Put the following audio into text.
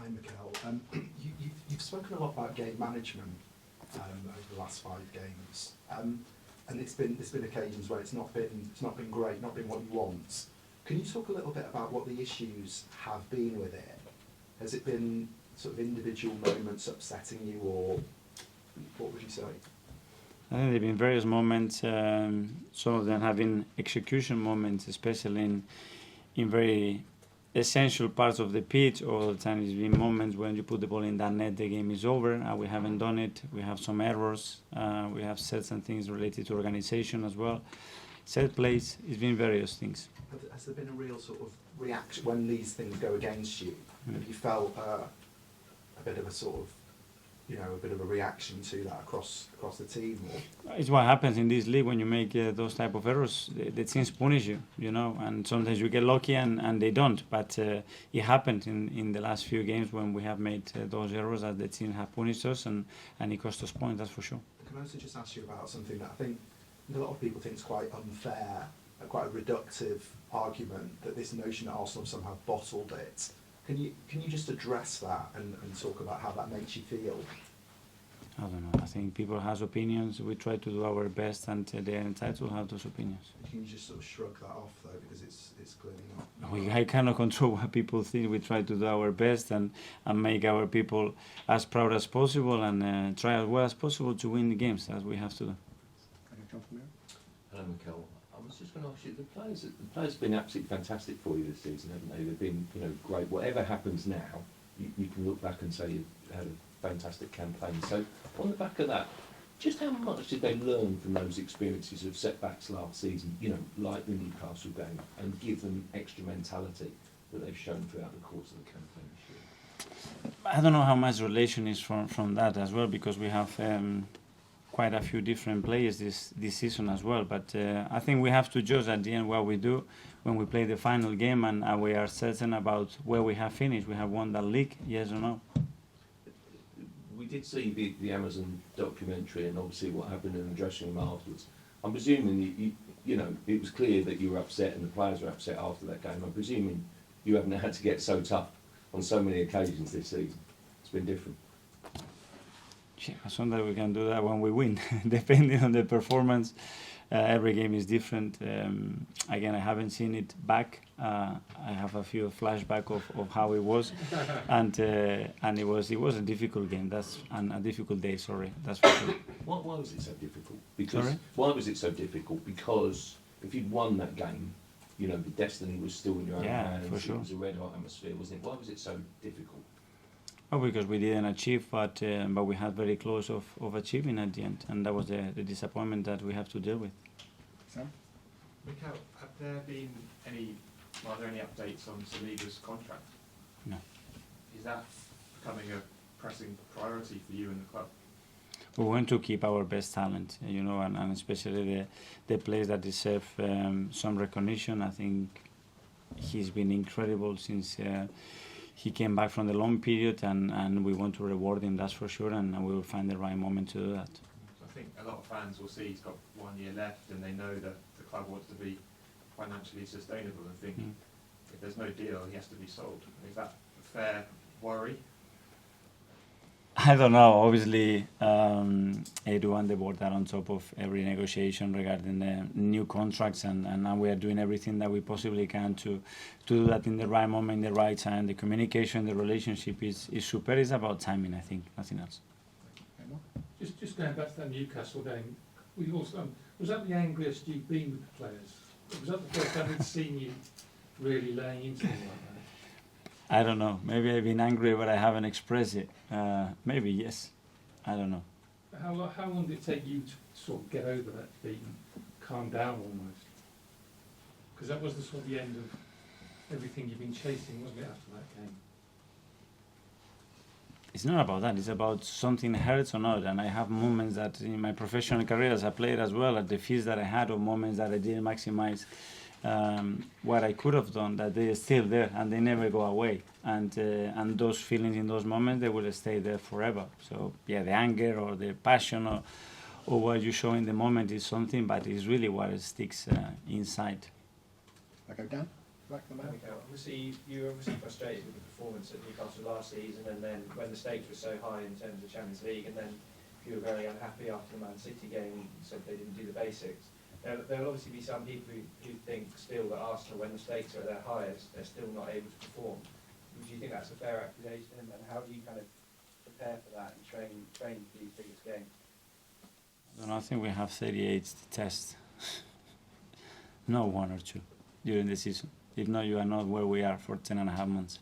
Hi, Mikel. You've spoken a lot about game management over the last 5 games, and there's been occasions where it's not been great, not been what you want. Can you talk a little bit about what the issues have been with it? Has it been sort of individual moments upsetting you, or what would you say? I think there have been various moments, some of them having execution moments, especially in very essential parts of the pitch. All the time it's been moments when you put the ball in that net, the game is over, and we haven't done it. We have some errors. We have certain things related to organization as well. Set plays, it's been various things. Has there been a real sort of reaction when these things go against you? Have you felt a bit of a sort of, a bit of a reaction to that across the team? Or? It's what happens in this league when you make those type of errors. The teams punish you, and sometimes you get lucky and they don't. But it happened in the last few games when we have made those errors that the team have punished us and it cost us points, that's for sure. Can I also just ask you about something that I think a lot of people think is quite unfair, quite a reductive argument, that this notion that Arsenal have somehow bottled it. Can you just address that and talk about how that makes you feel? I don't know. I think people have opinions. We try to do our best, and they are entitled to have those opinions. Can you just sort of shrug that off, though, because it's clearly not. I cannot control what people think. We try to do our best and make our people as proud as possible and try as well as possible to win the games, as we have to do. Hello, Mikel. I was just going to ask you, the players have been absolutely fantastic for you this season, haven't they? They've been, great. Whatever happens now, you can look back and say you've had a fantastic campaign. So, on the back of that, just how much did they learn from those experiences of setbacks last season, like the Newcastle game, and give them extra mentality that they've shown throughout the course of the campaign this year? I don't know how much relation is from that as well, because we have quite a few different players this season as well. But I think we have to judge at the end what we do when we play the final game, and we are certain about where we have finished. We have won that league, yes or no? We did see the Amazon documentary and obviously what happened in the dressing room afterwards. I'm presuming it was clear that you were upset and the players were upset after that game. I'm presuming you haven't had to get so tough on so many occasions this season. It's been different. Yeah, sometimes we can do that when we win, depending on the performance. Every game is different. Again, I haven't seen it back. I have a few flashbacks of how it was, and it was a difficult game. A difficult day. Sorry, that's for sure. Why was it so difficult? Why was it so difficult? Because if you'd won that game, the destiny was still in your own hands. For sure. It was a red-hot atmosphere, wasn't it? Why was it so difficult? Oh, because we didn't achieve, but we had very close of achieving at the end, and that was the disappointment that we have to deal with. Sam? Mikel, are there any updates on Saliba's contract? No. Is that becoming a pressing priority for you and the club? We want to keep our best talent, and especially the players that deserve some recognition. I think he's been incredible since he came back from the long period, and we want to reward him, that's for sure, and we will find the right moment to do that. I think a lot of fans will see he's got 1 year left, and they know that the club wants to be financially sustainable and think if there's no deal, he has to be sold. Is that a fair worry? I don't know. Obviously, Edu and the board are on top of every negotiation regarding the new contracts, and now we are doing everything that we possibly can to do that in the right moment, in the right time. The communication, the relationship is super. It's about timing, I think, nothing else. Just going back to that Newcastle game, was that the angriest you've been with the players? Was that the first time we'd seen you really laying into them like that? I don't know. Maybe I've been angry, but I haven't expressed it. Maybe yes. I don't know. How long did it take you to sort of get over that defeat and calm down almost? Because that was the end of everything you've been chasing, wasn't it, after that game? It's not about that. It's about something hurts or not. And I have moments that in my professional career as a player as well, at the defeats that I had, or moments that I didn't maximize what I could have done, that they are still there and they never go away. And those feelings in those moments, they will stay there forever. So yeah, the anger or the passion or what you show in the moment is something, but it's really what sticks inside. I go down. Okay, obviously, you were obviously frustrated with the performance at Newcastle last season, and then when the stakes were so high in terms of Champions League, and then you were very unhappy after the Man City game, you said they didn't do the basics. There'll obviously be some people who think still that Arsenal, when the stakes are at their highest, they're still not able to perform. Do you think that's a fair accusation, and how do you kind of prepare for that and train for these biggest games? I think we have 38 to test, no 1 or 2 during the season. If not, you are not where we are for 10.5 months.